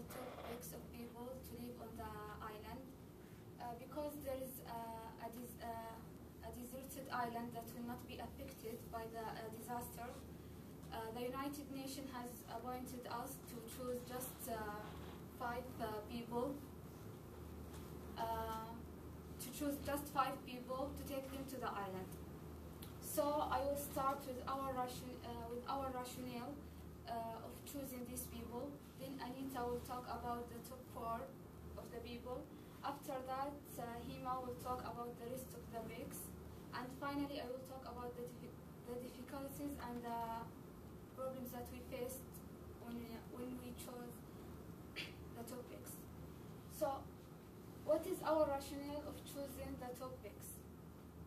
the topics of people to live on the island because there is a deserted island that will not be affected by the disaster. The United Nations has appointed us to choose just 5 people to take them to the island. So I will start with our rationale of choosing these people. Then Anita will talk about the top 4 of the people. After that, Hima will talk about the rest of the picks. And finally, I will talk about the difficulties and the problems that we faced when we chose the topics. So, what is our rationale of choosing the topics?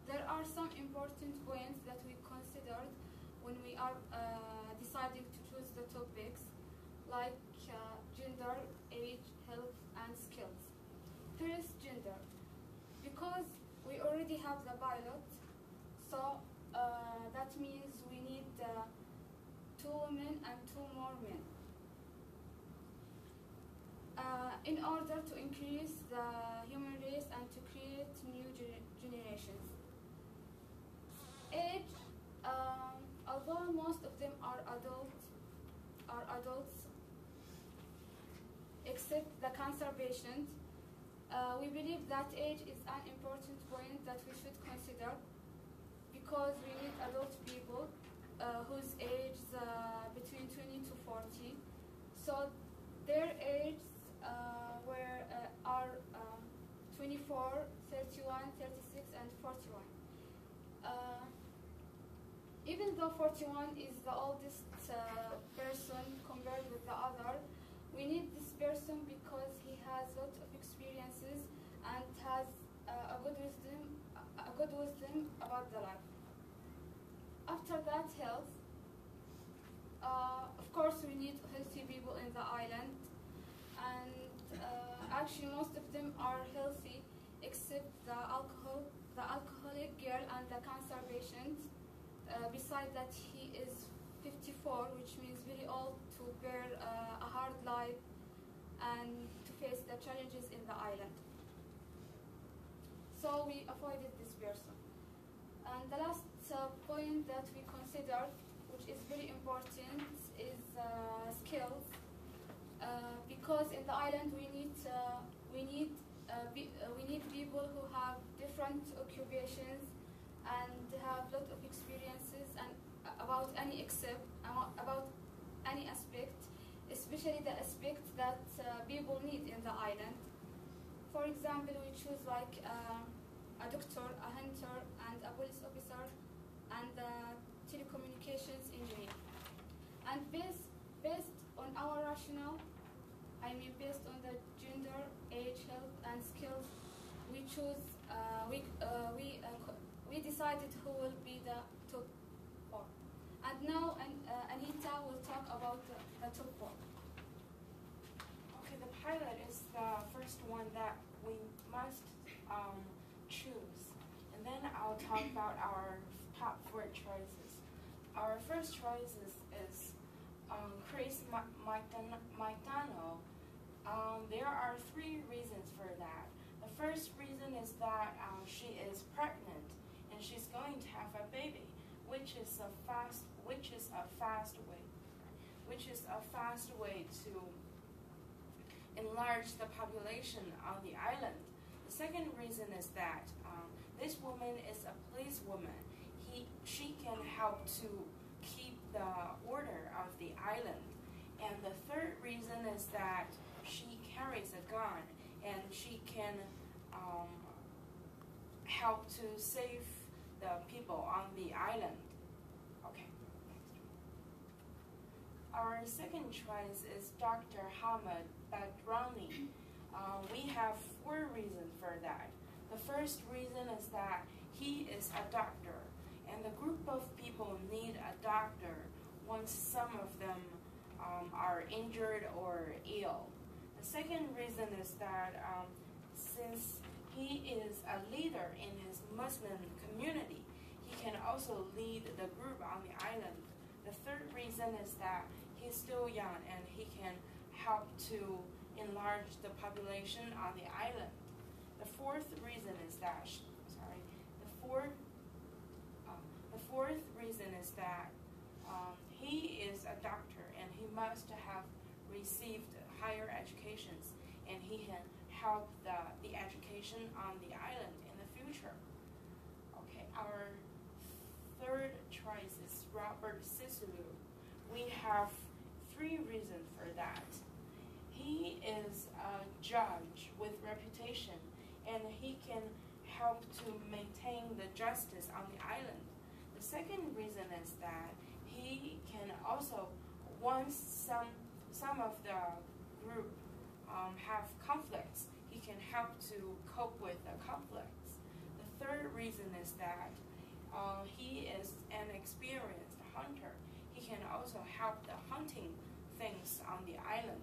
There are some important points that we considered when we are deciding to choose the topics, like gender, age, health, and skills. First, gender. Because we already have the pilot, so that means we need 2 women and 2 more men. In order to increase the human race and to create new generations. Age, although most of them are adults, except the cancer patient, we believe that age is an important point that we should consider because we need adult people whose age is between 20 to 40. So their ages are 24, 31, 36, and 41. Even though 41 is the oldest person compared with the other, we need this person because he has a lot of experiences and has a good wisdom about the life. After that, health. Of course, we need healthy people in the island, and actually most of them are healthy, except the alcoholic girl and the cancer patient. Besides that, he is 54, which means very old to bear a hard life and to face the challenges in the island. So we avoided this person. And the last point that we considered, which is very important, is skills. Because in the island we need people who have different occupations and have a lot of experiences and about any aspect, especially the aspect that people need in the island. For example, we choose like a doctor, a hunter, and a police officer, and a telecommunications engineer. And based on our rationale, based on the gender, age, health, and skills, we choose. We decided who will be the top 4. And now Anita will talk about the top 4. Okay, the pilot is the first one that we must choose. And then I'll talk about our top 4 choices. Our first choice is Chris McDonald. There are 3 reasons for that. The first reason is that she is pregnant and she's going to have a baby, which is a fast way to enlarge the population on the island. The second reason is that this woman is a policewoman. She can help to keep the order of the island. And the third reason is that she carries a gun and she can help to save the people on the island. Okay. Our second choice is Dr. Hamid Badrani. We have 4 reasons for that. The first reason is that he is a doctor, and the group of people need a doctor once some of them are injured or ill. The second reason is that since he is a leader in his Muslim community, he can also lead the group on the island. The third reason is that he's still young and he can help to enlarge the population on the island. The fourth reason is that, the fourth reason is that he is a doctor and he must have received higher educations, and he can help the education on the island in the future. Okay, our third choice is Robert Sisulu. We have three reasons for that. He is a judge with reputation, and he can help to maintain the justice on the island. The second reason is that he can also, once some of the group have conflicts, he can help to cope with the conflicts. The third reason is that he is an experienced hunter. He can also help the hunting things on the island.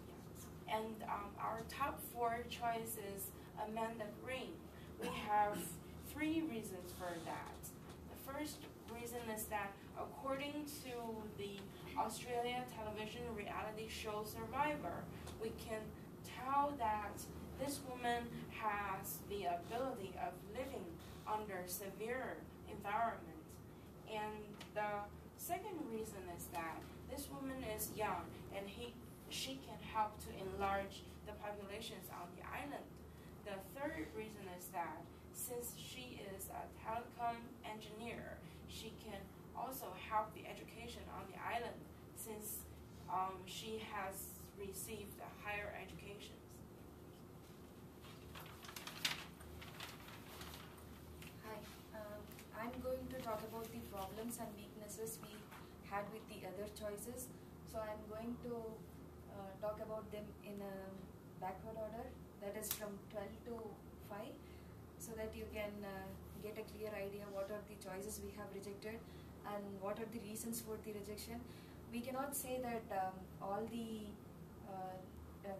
Yes. And our top four choice is Amanda Green. We have three reasons for that. The first reason is that according to the Australia television reality show Survivor, we can tell that this woman has the ability of living under severe environment. And the second reason is that this woman is young and she can help to enlarge the populations on the island. The third reason is that since she is a telecom engineer, she can also help the education on the island since she has received a higher education. Hi, I'm going to talk about the problems and weaknesses we had with the other choices. So I'm going to talk about them in a backward order, that is from 12 to 5, so that you can get a clear idea what are the choices we have rejected and what are the reasons for the rejection. We cannot say that all the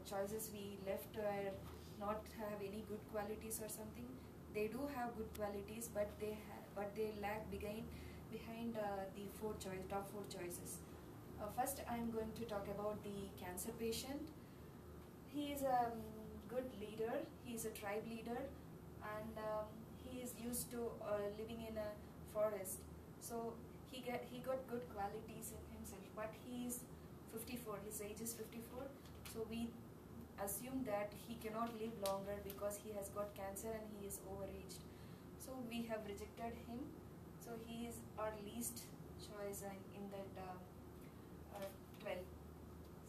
choices we left are not have any good qualities or something. They do have good qualities, but they lag behind the top four choices. First, I am going to talk about the cancer patient. He is a good leader. He is a tribe leader, and he is used to living in a forest. So he got good qualities in himself. But he is 54. His age is 54. So we assume that he cannot live longer because he has got cancer and he is overaged. So we have rejected him. So he is our least choice in that 12.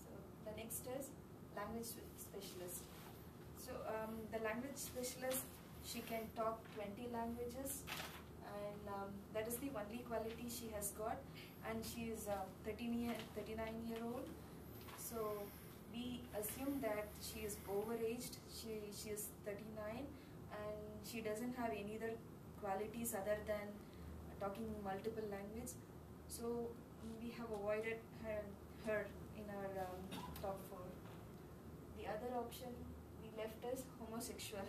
So the next is language specialist. So the language specialist, she can talk 20 languages, and that is the only quality she has got, and she is 39-year-old. So we assume that she is overaged. She is 39, and she doesn't have any other qualities other than talking multiple languages. So we have avoided her in our top four. The other option we left is homosexual.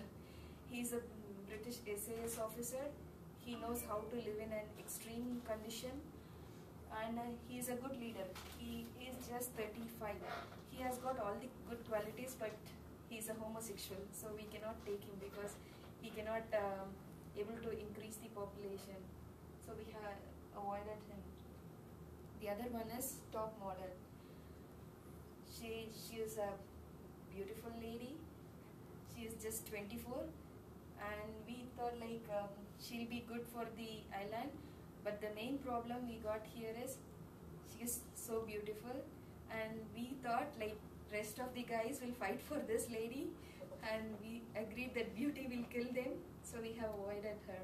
He is a British SAS officer. He knows how to live in an extreme condition, and he is a good leader. He is just 35. He has got all the good qualities, but he is a homosexual, so we cannot take him because he cannot able to increase the population. So we have avoided him. The other one is top model. She is a beautiful lady. She is just 24, and we thought like she'll be good for the island. But the main problem we got here is she is so beautiful, and we thought like rest of the guys will fight for this lady, and we agreed that beauty will kill them, so we have avoided her.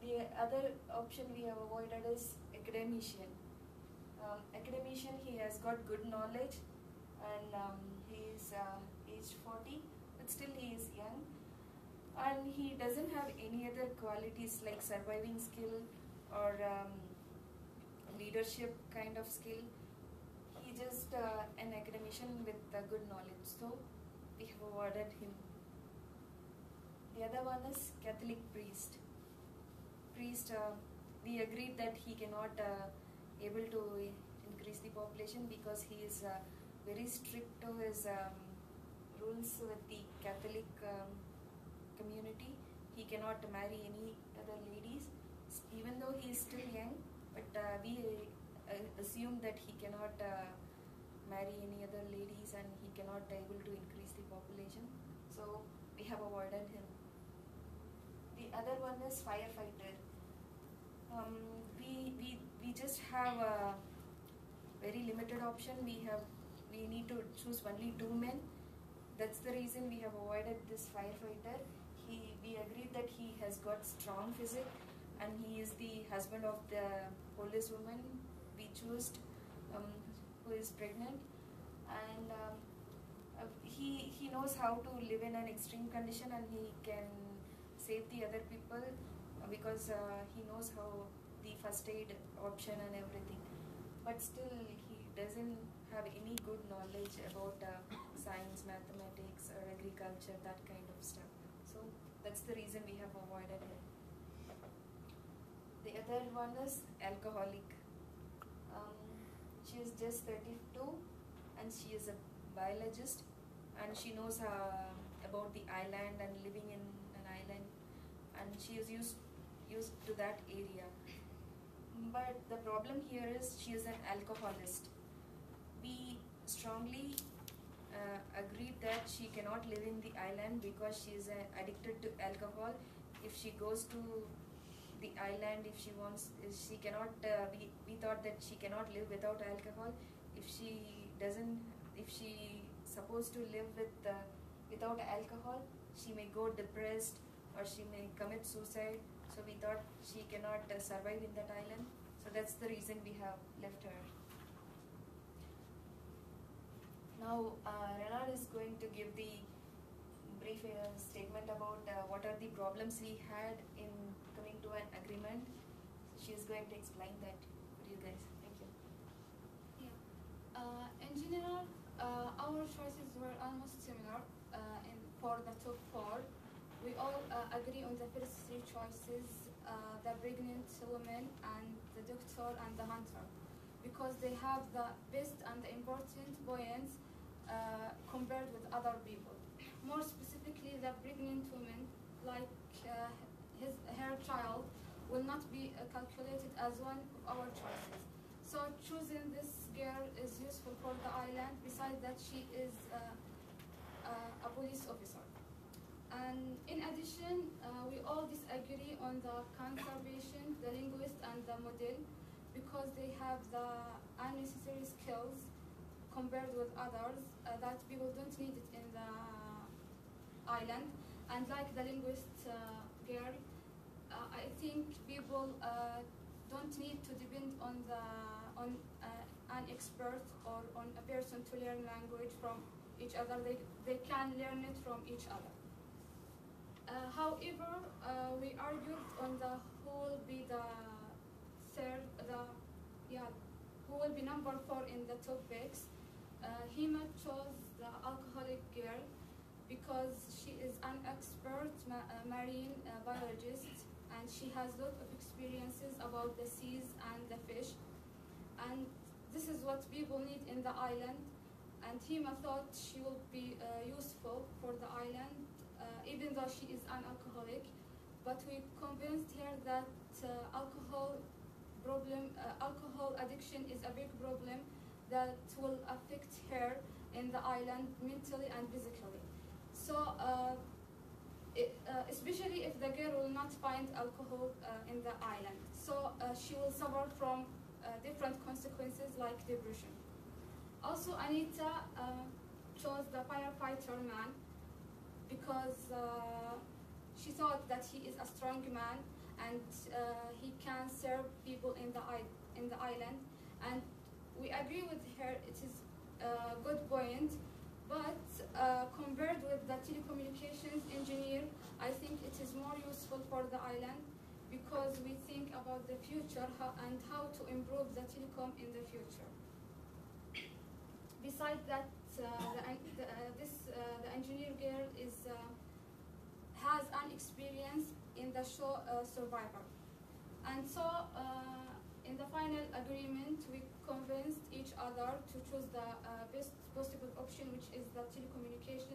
The other option we have avoided is academician. Academician, he has got good knowledge, and he is age 40, but still he is young, and he doesn't have any other qualities like surviving skill or leadership kind of skill. He just an academician with good knowledge, so we have avoided him. The other one is Catholic priest. we agreed that he cannot able to increase the population because he is very strict to his rules with the Catholic community. He cannot marry any other ladies, even though he is still young. But we assume that he cannot marry any other ladies and he cannot able to increase the population. So we have avoided him. The other one is firefighter. We just have a very limited option. We need to choose only 2 men. That's the reason we have avoided this firefighter. We agreed that he has got strong physique and he is the husband of the police woman we chose, who is pregnant, and he knows how to live in an extreme condition and he can save the other people because he knows how the first aid option and everything. But still he doesn't have any good knowledge about science, mathematics or agriculture, that kind of stuff. So that's the reason we have avoided him. The other one is alcoholic. She is just 32 and she is a biologist and she knows about the island and living in an island, and she is used to that area. But the problem here is she is an alcoholist. We strongly agreed that she cannot live in the island because she is addicted to alcohol. If she goes to the island, if she cannot, we thought that she cannot live without alcohol. If she supposed to live without alcohol, she may go depressed or she may commit suicide. So we thought she cannot survive in that island. So that's the reason we have left her. Now Renard is going to give the brief statement about what are the problems we had in coming to an agreement. She is going to explain that for you guys. Thank you. Yeah. In general, our choices were almost similar for the top 4. We all agree on the first 3 choices, the pregnant woman and the doctor and the hunter, because they have the best and the important points compared with other people. More specifically, the pregnant woman, like her child, will not be calculated as one of our choices. So choosing this girl is useful for the island, besides that she is a police officer. And in addition, we all disagree on the cancer patient, the linguist, and the model, because they have the unnecessary skills compared with others that people don't need it in the island. And like the linguist girl, I think people don't need to depend on an expert or on a person to learn language from each other. They can learn it from each other. However, we argued on who will be the who will be number 4 in the top picks. Hima chose the alcoholic girl because she is an expert marine biologist and she has a lot of experiences about the seas and the fish, and this is what people need in the island. And Hima thought she will be useful for the island, even though she is an alcoholic. But we convinced her that alcohol addiction is a big problem that will affect her in the island mentally and physically. So especially if the girl will not find alcohol in the island. So she will suffer from different consequences like depression. Also, Anita chose the firefighter man because she thought that he is a strong man and he can serve people in the island. And we agree with her, it is a good point, but compared with the telecommunications engineer, I think it is more useful for the island because we think about the future and how to improve the telecom in the future. Besides that, the engineer girl has an experience in the show Survivor, And so in the final agreement, we convinced each other to choose the best possible option, which is the telecommunication